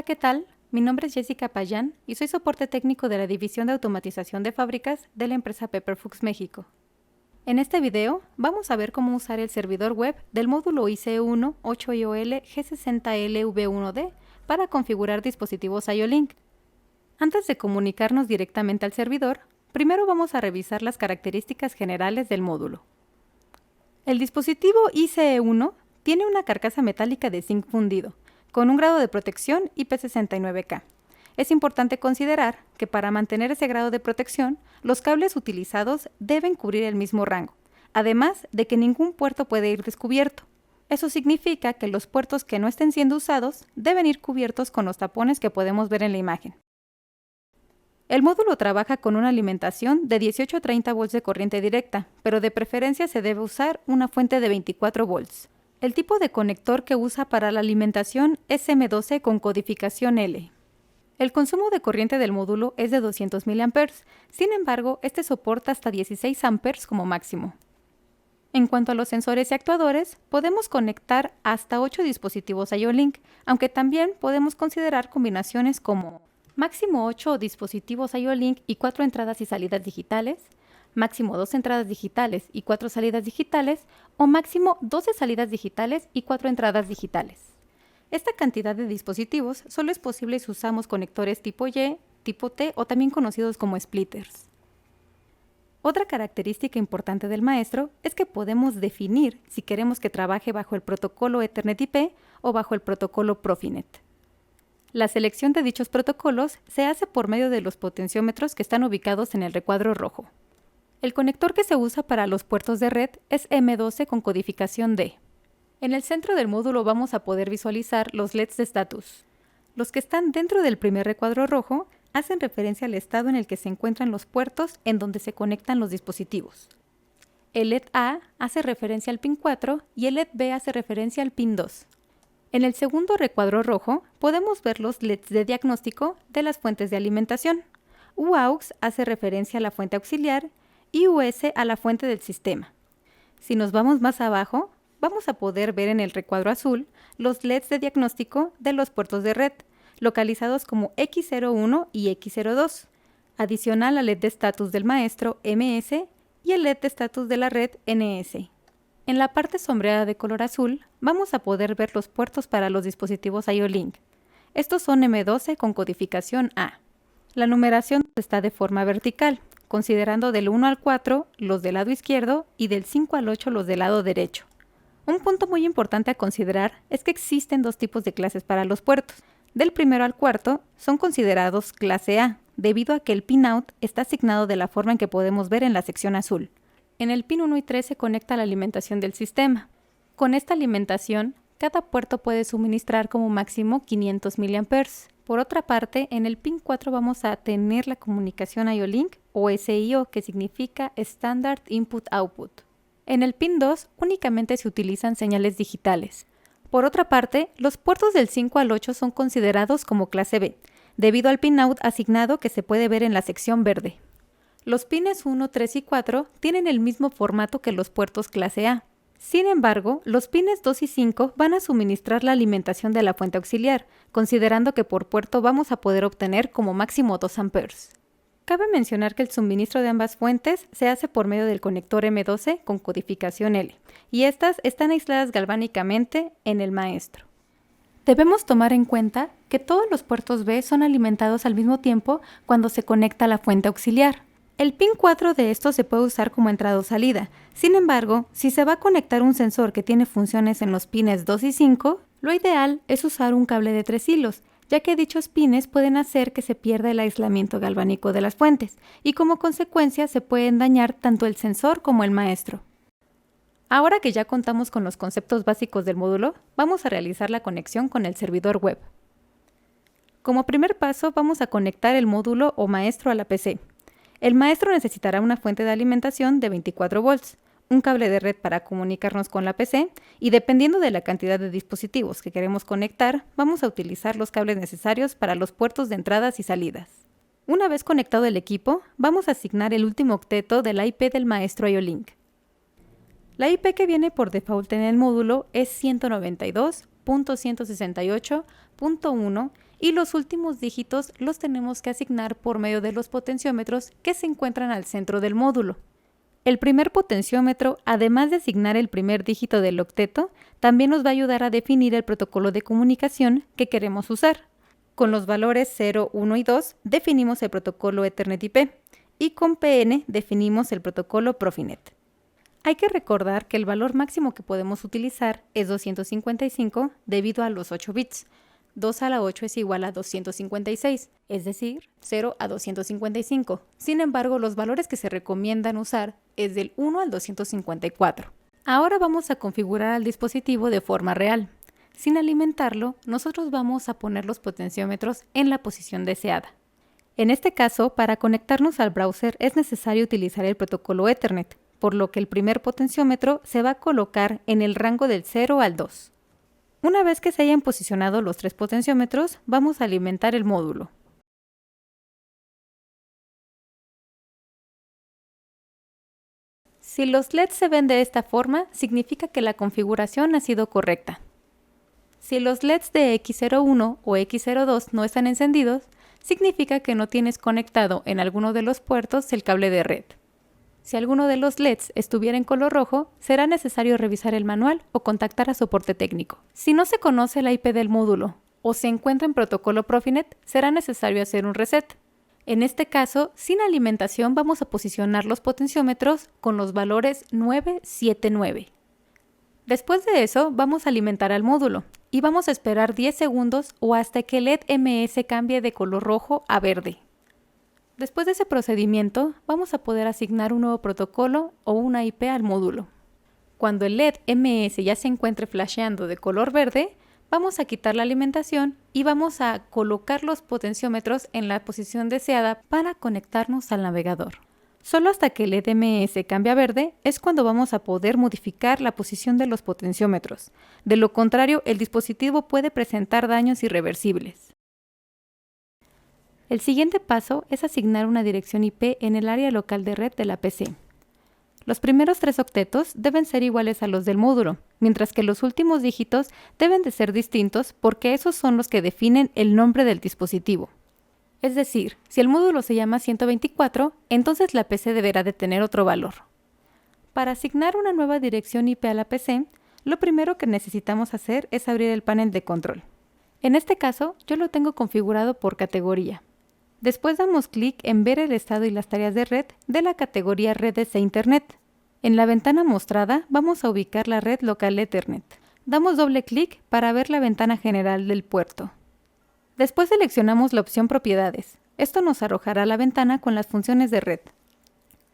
Hola, ¿qué tal? Mi nombre es Jessica Payán y soy soporte técnico de la División de Automatización de Fábricas de la empresa Pepperfux México. En este video vamos a ver cómo usar el servidor web del módulo IC1 8IOL G60LV1D para configurar dispositivos IO-Link. Antes de comunicarnos directamente al servidor, primero vamos a revisar las características generales del módulo. El dispositivo ICE1 tiene una carcasa metálica de zinc fundido, con un grado de protección IP69K. Es importante considerar que para mantener ese grado de protección, los cables utilizados deben cubrir el mismo rango, además de que ningún puerto puede ir descubierto. Eso significa que los puertos que no estén siendo usados deben ir cubiertos con los tapones que podemos ver en la imagen. El módulo trabaja con una alimentación de 18 a 30 volts de corriente directa, pero de preferencia se debe usar una fuente de 24 volts. El tipo de conector que usa para la alimentación es M12 con codificación L. El consumo de corriente del módulo es de 200 mA, sin embargo, este soporta hasta 16 A como máximo. En cuanto a los sensores y actuadores, podemos conectar hasta 8 dispositivos IO-Link, aunque también podemos considerar combinaciones como máximo 8 dispositivos IO-Link y 4 entradas y salidas digitales, máximo 2 entradas digitales y 4 salidas digitales, o máximo 12 salidas digitales y 4 entradas digitales. Esta cantidad de dispositivos solo es posible si usamos conectores tipo Y, tipo T o también conocidos como splitters. Otra característica importante del maestro es que podemos definir si queremos que trabaje bajo el protocolo Ethernet IP o bajo el protocolo Profinet. La selección de dichos protocolos se hace por medio de los potenciómetros que están ubicados en el recuadro rojo. El conector que se usa para los puertos de red es M12 con codificación D. En el centro del módulo vamos a poder visualizar los LEDs de estatus. Los que están dentro del primer recuadro rojo hacen referencia al estado en el que se encuentran los puertos en donde se conectan los dispositivos. El LED A hace referencia al pin 4 y el LED B hace referencia al pin 2. En el segundo recuadro rojo podemos ver los LEDs de diagnóstico de las fuentes de alimentación. UAUX hace referencia a la fuente auxiliar y US a la fuente del sistema. Si nos vamos más abajo, vamos a poder ver en el recuadro azul los LEDs de diagnóstico de los puertos de red, localizados como X01 y X02, adicional al LED de estatus del maestro MS y el LED de estatus de la red NS. En la parte sombreada de color azul, vamos a poder ver los puertos para los dispositivos IO-Link. Estos son M12 con codificación A. La numeración está de forma vertical, considerando del 1 al 4 los del lado izquierdo y del 5 al 8 los del lado derecho. Un punto muy importante a considerar es que existen dos tipos de clases para los puertos. Del primero al cuarto son considerados clase A, debido a que el pin-out está asignado de la forma en que podemos ver en la sección azul. En el pin 1 y 3 se conecta la alimentación del sistema. Con esta alimentación, cada puerto puede suministrar como máximo 500 mA. Por otra parte, en el pin 4 vamos a tener la comunicación IO-Link o SIO, que significa Standard Input Output. En el pin 2 únicamente se utilizan señales digitales. Por otra parte, los puertos del 5 al 8 son considerados como clase B, debido al pin-out asignado que se puede ver en la sección verde. Los pines 1, 3 y 4 tienen el mismo formato que los puertos clase A. Sin embargo, los pines 2 y 5 van a suministrar la alimentación de la fuente auxiliar, considerando que por puerto vamos a poder obtener como máximo 2 A. Cabe mencionar que el suministro de ambas fuentes se hace por medio del conector M12 con codificación L, y estas están aisladas galvánicamente en el maestro. Debemos tomar en cuenta que todos los puertos B son alimentados al mismo tiempo cuando se conecta la fuente auxiliar. El pin 4 de estos se puede usar como entrada o salida. Sin embargo, si se va a conectar un sensor que tiene funciones en los pines 2 y 5, lo ideal es usar un cable de 3 hilos, ya que dichos pines pueden hacer que se pierda el aislamiento galvánico de las fuentes, y como consecuencia se pueden dañar tanto el sensor como el maestro. Ahora que ya contamos con los conceptos básicos del módulo, vamos a realizar la conexión con el servidor web. Como primer paso, vamos a conectar el módulo o maestro a la PC. El maestro necesitará una fuente de alimentación de 24 volts, un cable de red para comunicarnos con la PC y dependiendo de la cantidad de dispositivos que queremos conectar, vamos a utilizar los cables necesarios para los puertos de entradas y salidas. Una vez conectado el equipo, vamos a asignar el último octeto de la IP del maestro IO-Link. La IP que viene por default en el módulo es 192.168.1 y los últimos dígitos los tenemos que asignar por medio de los potenciómetros que se encuentran al centro del módulo. El primer potenciómetro, además de asignar el primer dígito del octeto, también nos va a ayudar a definir el protocolo de comunicación que queremos usar. Con los valores 0, 1 y 2 definimos el protocolo Ethernet IP y con PN definimos el protocolo Profinet. Hay que recordar que el valor máximo que podemos utilizar es 255 debido a los 8 bits. 2 a la 8 es igual a 256, es decir, 0 a 255. Sin embargo, los valores que se recomiendan usar es del 1 al 254. Ahora vamos a configurar al dispositivo de forma real. Sin alimentarlo, nosotros vamos a poner los potenciómetros en la posición deseada. En este caso, para conectarnos al browser es necesario utilizar el protocolo Ethernet, por lo que el primer potenciómetro se va a colocar en el rango del 0 al 2. Una vez que se hayan posicionado los 3 potenciómetros, vamos a alimentar el módulo. Si los LEDs se ven de esta forma, significa que la configuración ha sido correcta. Si los LEDs de X01 o X02 no están encendidos, significa que no tienes conectado en alguno de los puertos el cable de red. Si alguno de los LEDs estuviera en color rojo, será necesario revisar el manual o contactar a soporte técnico. Si no se conoce la IP del módulo o se encuentra en protocolo Profinet, será necesario hacer un reset. En este caso, sin alimentación vamos a posicionar los potenciómetros con los valores 9, 7, 9. Después de eso, vamos a alimentar al módulo y vamos a esperar 10 segundos o hasta que el LED MS cambie de color rojo a verde. Después de ese procedimiento, vamos a poder asignar un nuevo protocolo o una IP al módulo. Cuando el LED MS ya se encuentre flasheando de color verde, vamos a quitar la alimentación y vamos a colocar los potenciómetros en la posición deseada para conectarnos al navegador. Solo hasta que el LED MS cambie a verde es cuando vamos a poder modificar la posición de los potenciómetros. De lo contrario, el dispositivo puede presentar daños irreversibles. El siguiente paso es asignar una dirección IP en el área local de red de la PC. Los primeros 3 octetos deben ser iguales a los del módulo, mientras que los últimos dígitos deben de ser distintos porque esos son los que definen el nombre del dispositivo. Es decir, si el módulo se llama 124, entonces la PC deberá de tener otro valor. Para asignar una nueva dirección IP a la PC, lo primero que necesitamos hacer es abrir el panel de control. En este caso, yo lo tengo configurado por categoría. Después damos clic en ver el estado y las tareas de red de la categoría Redes e Internet. En la ventana mostrada vamos a ubicar la red local Ethernet. Damos doble clic para ver la ventana general del puerto. Después seleccionamos la opción Propiedades. Esto nos arrojará la ventana con las funciones de red.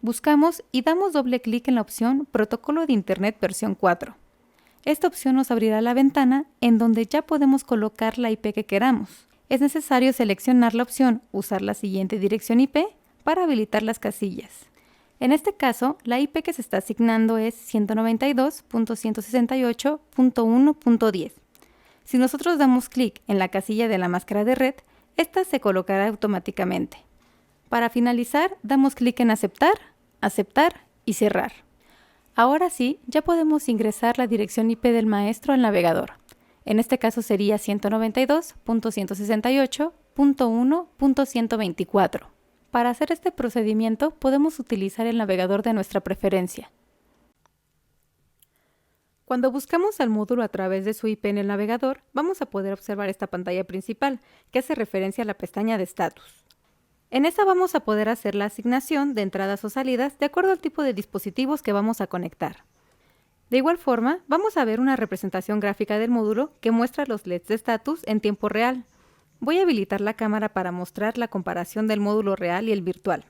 Buscamos y damos doble clic en la opción Protocolo de Internet versión 4. Esta opción nos abrirá la ventana en donde ya podemos colocar la IP que queramos. Es necesario seleccionar la opción Usar la siguiente dirección IP para habilitar las casillas. En este caso, la IP que se está asignando es 192.168.1.10. Si nosotros damos clic en la casilla de la máscara de red, esta se colocará automáticamente. Para finalizar, damos clic en Aceptar, Aceptar y Cerrar. Ahora sí, ya podemos ingresar la dirección IP del maestro al navegador. En este caso sería 192.168.1.124. Para hacer este procedimiento podemos utilizar el navegador de nuestra preferencia. Cuando buscamos al módulo a través de su IP en el navegador, vamos a poder observar esta pantalla principal, que hace referencia a la pestaña de estatus. En esta vamos a poder hacer la asignación de entradas o salidas de acuerdo al tipo de dispositivos que vamos a conectar. De igual forma, vamos a ver una representación gráfica del módulo que muestra los LEDs de estatus en tiempo real. Voy a habilitar la cámara para mostrar la comparación del módulo real y el virtual.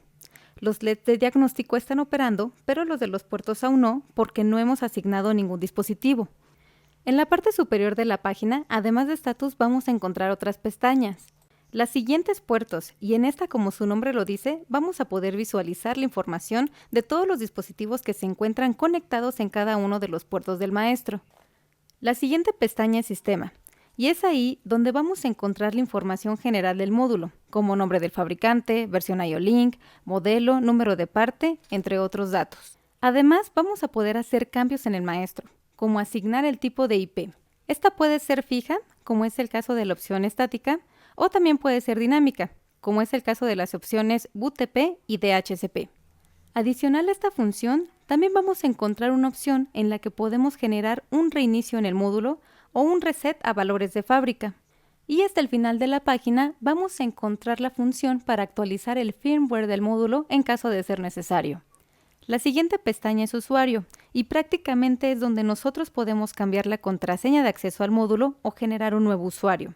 Los LEDs de diagnóstico están operando, pero los de los puertos aún no, porque no hemos asignado ningún dispositivo. En la parte superior de la página, además de estatus, vamos a encontrar otras pestañas. Las siguientes puertos, y en esta, como su nombre lo dice, vamos a poder visualizar la información de todos los dispositivos que se encuentran conectados en cada uno de los puertos del maestro. La siguiente pestaña es Sistema, y es ahí donde vamos a encontrar la información general del módulo, como nombre del fabricante, versión IO-Link, modelo, número de parte, entre otros datos. Además, vamos a poder hacer cambios en el maestro, como asignar el tipo de IP. Esta puede ser fija, como es el caso de la opción estática, o también puede ser dinámica, como es el caso de las opciones BootTP y DHCP. Adicional a esta función, también vamos a encontrar una opción en la que podemos generar un reinicio en el módulo o un reset a valores de fábrica. Y hasta el final de la página vamos a encontrar la función para actualizar el firmware del módulo en caso de ser necesario. La siguiente pestaña es Usuario, y prácticamente es donde nosotros podemos cambiar la contraseña de acceso al módulo o generar un nuevo usuario.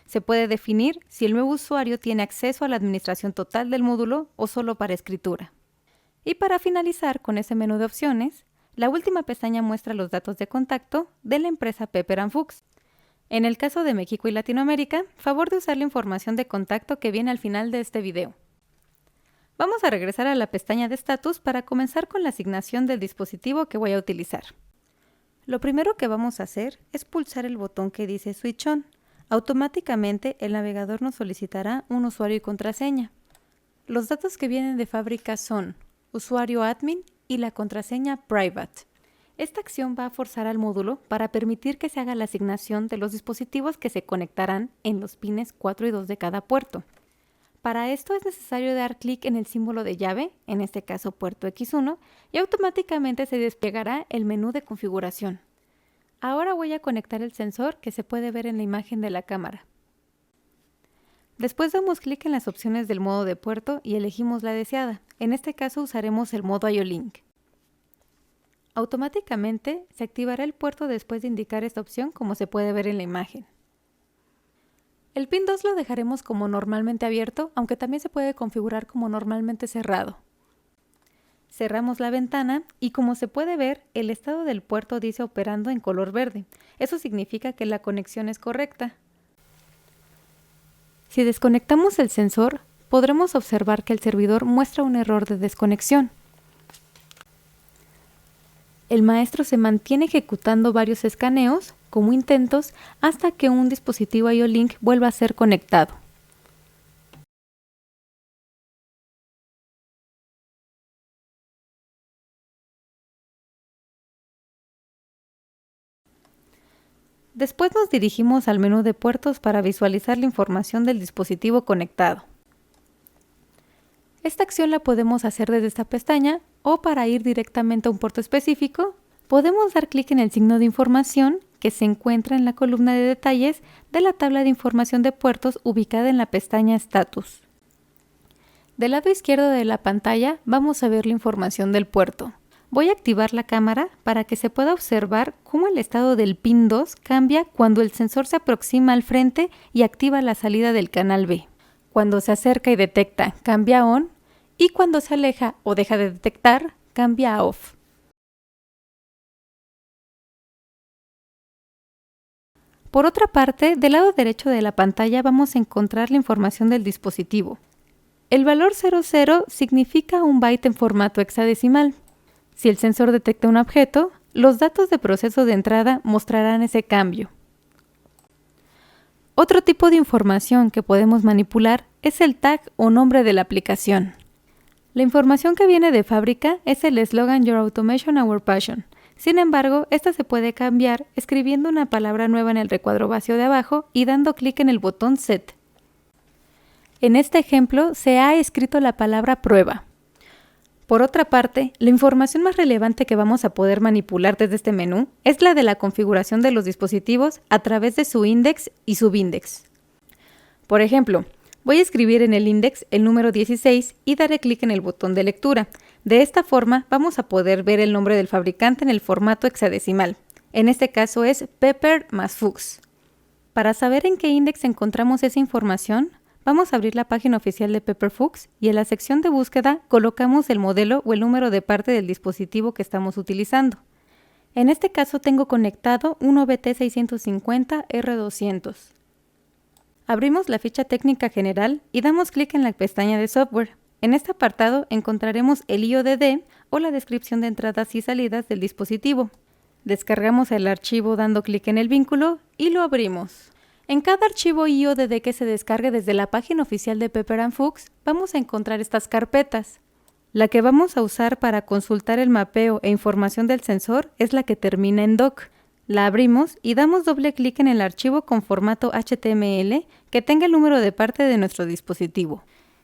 Se puede definir si el nuevo usuario tiene acceso a la administración total del módulo o solo para escritura. Y para finalizar con ese menú de opciones, la última pestaña muestra los datos de contacto de la empresa Pepper & Fuchs. En el caso de México y Latinoamérica, favor de usar la información de contacto que viene al final de este video. Vamos a regresar a la pestaña de estatus para comenzar con la asignación del dispositivo que voy a utilizar. Lo primero que vamos a hacer es pulsar el botón que dice Switch On. Automáticamente el navegador nos solicitará un usuario y contraseña. Los datos que vienen de fábrica son usuario admin y la contraseña private. Esta acción va a forzar al módulo para permitir que se haga la asignación de los dispositivos que se conectarán en los pines 4 y 2 de cada puerto. Para esto es necesario dar clic en el símbolo de llave, en este caso puerto X1, y automáticamente se desplegará el menú de configuración. Ahora voy a conectar el sensor que se puede ver en la imagen de la cámara. Después damos clic en las opciones del modo de puerto y elegimos la deseada. En este caso usaremos el modo IO-Link. Automáticamente se activará el puerto después de indicar esta opción, como se puede ver en la imagen. El pin 2 lo dejaremos como normalmente abierto, aunque también se puede configurar como normalmente cerrado. Cerramos la ventana y, como se puede ver, el estado del puerto dice operando en color verde. Eso significa que la conexión es correcta. Si desconectamos el sensor, podremos observar que el servidor muestra un error de desconexión. El maestro se mantiene ejecutando varios escaneos, como intentos, hasta que un dispositivo IO-Link vuelva a ser conectado. Después nos dirigimos al menú de puertos para visualizar la información del dispositivo conectado. Esta acción la podemos hacer desde esta pestaña, o para ir directamente a un puerto específico, podemos dar clic en el signo de información que se encuentra en la columna de detalles de la tabla de información de puertos ubicada en la pestaña Status. Del lado izquierdo de la pantalla vamos a ver la información del puerto. Voy a activar la cámara para que se pueda observar cómo el estado del pin 2 cambia cuando el sensor se aproxima al frente y activa la salida del canal B. Cuando se acerca y detecta, cambia a on, y cuando se aleja o deja de detectar, cambia a off. Por otra parte, del lado derecho de la pantalla vamos a encontrar la información del dispositivo. El valor 00 significa un byte en formato hexadecimal. Si el sensor detecta un objeto, los datos de proceso de entrada mostrarán ese cambio. Otro tipo de información que podemos manipular es el tag o nombre de la aplicación. La información que viene de fábrica es el eslogan Your Automation, Our Passion. Sin embargo, esta se puede cambiar escribiendo una palabra nueva en el recuadro vacío de abajo y dando clic en el botón Set. En este ejemplo se ha escrito la palabra prueba. Por otra parte, la información más relevante que vamos a poder manipular desde este menú es la de la configuración de los dispositivos a través de su index y subindex. Por ejemplo, voy a escribir en el index el número 16 y daré clic en el botón de lectura. De esta forma vamos a poder ver el nombre del fabricante en el formato hexadecimal. En este caso es Pepper + Fuchs. Para saber en qué index encontramos esa información, vamos a abrir la página oficial de Pepper Fuchs y en la sección de búsqueda colocamos el modelo o el número de parte del dispositivo que estamos utilizando. En este caso tengo conectado un OBT650R200. Abrimos la ficha técnica general y damos clic en la pestaña de software. En este apartado encontraremos el IODD o la descripción de entradas y salidas del dispositivo. Descargamos el archivo dando clic en el vínculo y lo abrimos. En cada archivo IODD que se descargue desde la página oficial de Pepper & Fuchs, vamos a encontrar estas carpetas. La que vamos a usar para consultar el mapeo e información del sensor es la que termina en doc. La abrimos y damos doble clic en el archivo con formato HTML que tenga el número de parte de nuestro dispositivo.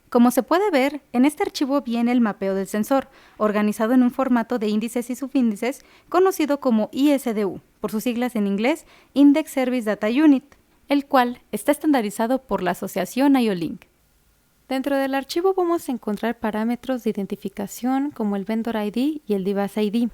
Como se puede ver, en este archivo viene el mapeo del sensor, organizado en un formato de índices y subíndices conocido como ISDU, por sus siglas en inglés, Index Service Data Unit, el cual está estandarizado por la asociación IO-Link. Dentro del archivo vamos a encontrar parámetros de identificación como el Vendor ID y el Device ID,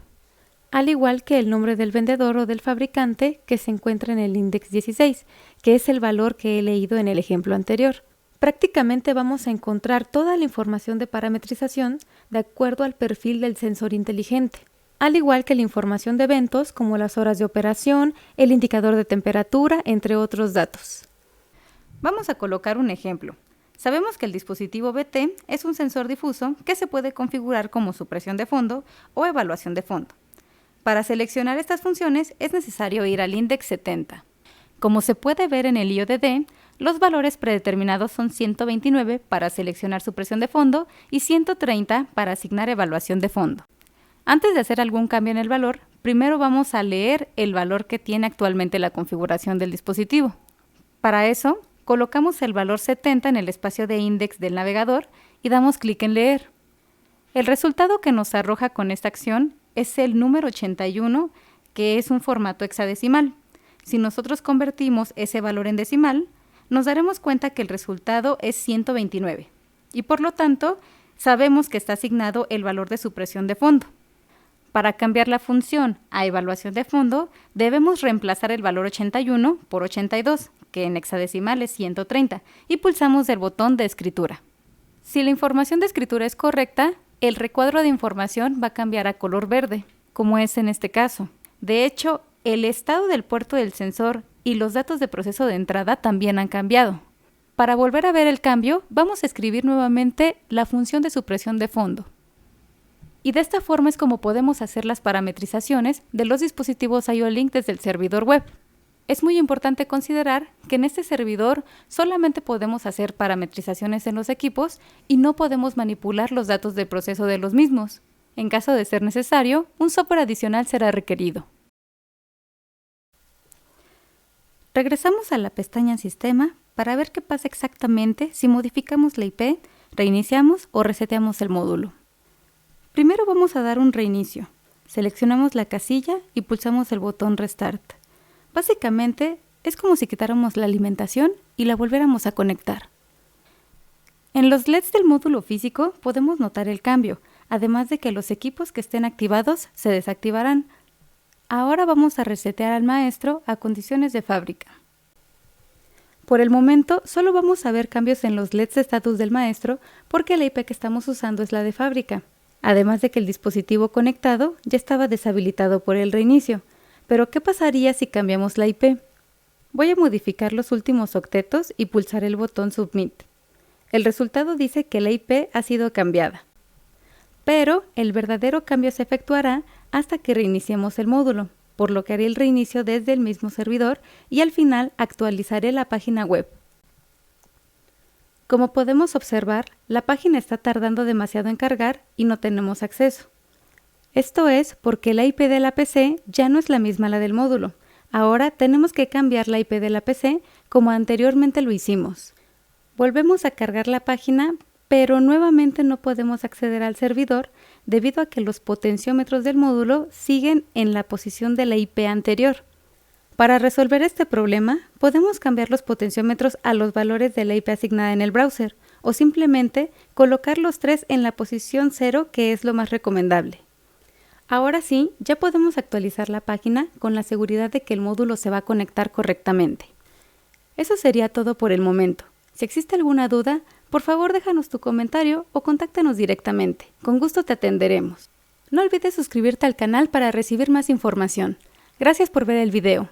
al igual que el nombre del vendedor o del fabricante que se encuentra en el Index 16, que es el valor que he leído en el ejemplo anterior. Prácticamente vamos a encontrar toda la información de parametrización de acuerdo al perfil del sensor inteligente, al igual que la información de eventos como las horas de operación, el indicador de temperatura, entre otros datos. Vamos a colocar un ejemplo. Sabemos que el dispositivo BT es un sensor difuso que se puede configurar como supresión de fondo o evaluación de fondo. Para seleccionar estas funciones es necesario ir al Index 70. Como se puede ver en el IODD, los valores predeterminados son 129 para seleccionar supresión de fondo y 130 para asignar evaluación de fondo. Antes de hacer algún cambio en el valor, primero vamos a leer el valor que tiene actualmente la configuración del dispositivo. Para eso, colocamos el valor 70 en el espacio de index del navegador y damos clic en leer. El resultado que nos arroja con esta acción es el número 81, que es un formato hexadecimal. Si nosotros convertimos ese valor en decimal, nos daremos cuenta que el resultado es 129 y por lo tanto sabemos que está asignado el valor de supresión de fondo. Para cambiar la función a evaluación de fondo, debemos reemplazar el valor 81 por 82, que en hexadecimal es 130, y pulsamos el botón de escritura. Si la información de escritura es correcta, el recuadro de información va a cambiar a color verde, como es en este caso. De hecho, el estado del puerto del sensor y los datos de proceso de entrada también han cambiado. Para volver a ver el cambio, vamos a escribir nuevamente la función de supresión de fondo. Y de esta forma es como podemos hacer las parametrizaciones de los dispositivos IO-Link desde el servidor web. Es muy importante considerar que en este servidor solamente podemos hacer parametrizaciones en los equipos y no podemos manipular los datos de proceso de los mismos. En caso de ser necesario, un software adicional será requerido. Regresamos a la pestaña Sistema para ver qué pasa exactamente si modificamos la IP, reiniciamos o reseteamos el módulo. Primero vamos a dar un reinicio. Seleccionamos la casilla y pulsamos el botón Restart. Básicamente es como si quitáramos la alimentación y la volviéramos a conectar. En los LEDs del módulo físico podemos notar el cambio, además de que los equipos que estén activados se desactivarán. Ahora vamos a resetear al maestro a condiciones de fábrica. Por el momento, solo vamos a ver cambios en los LEDs de estatus del maestro porque la IP que estamos usando es la de fábrica, además de que el dispositivo conectado ya estaba deshabilitado por el reinicio. Pero, ¿qué pasaría si cambiamos la IP? Voy a modificar los últimos octetos y pulsar el botón Submit. El resultado dice que la IP ha sido cambiada, pero el verdadero cambio se efectuará hasta que reiniciemos el módulo, por lo que haré el reinicio desde el mismo servidor y al final actualizaré la página web. Como podemos observar, la página está tardando demasiado en cargar y no tenemos acceso. Esto es porque la IP de la PC ya no es la misma la del módulo. Ahora tenemos que cambiar la IP de la PC como anteriormente lo hicimos. Volvemos a cargar la página, pero nuevamente no podemos acceder al servidor debido a que los potenciómetros del módulo siguen en la posición de la IP anterior. Para resolver este problema, podemos cambiar los potenciómetros a los valores de la IP asignada en el browser o simplemente colocar los tres en la posición 0, que es lo más recomendable. Ahora sí, ya podemos actualizar la página con la seguridad de que el módulo se va a conectar correctamente. Eso sería todo por el momento. Si existe alguna duda, por favor déjanos tu comentario o contáctanos directamente. Con gusto te atenderemos. No olvides suscribirte al canal para recibir más información. Gracias por ver el video.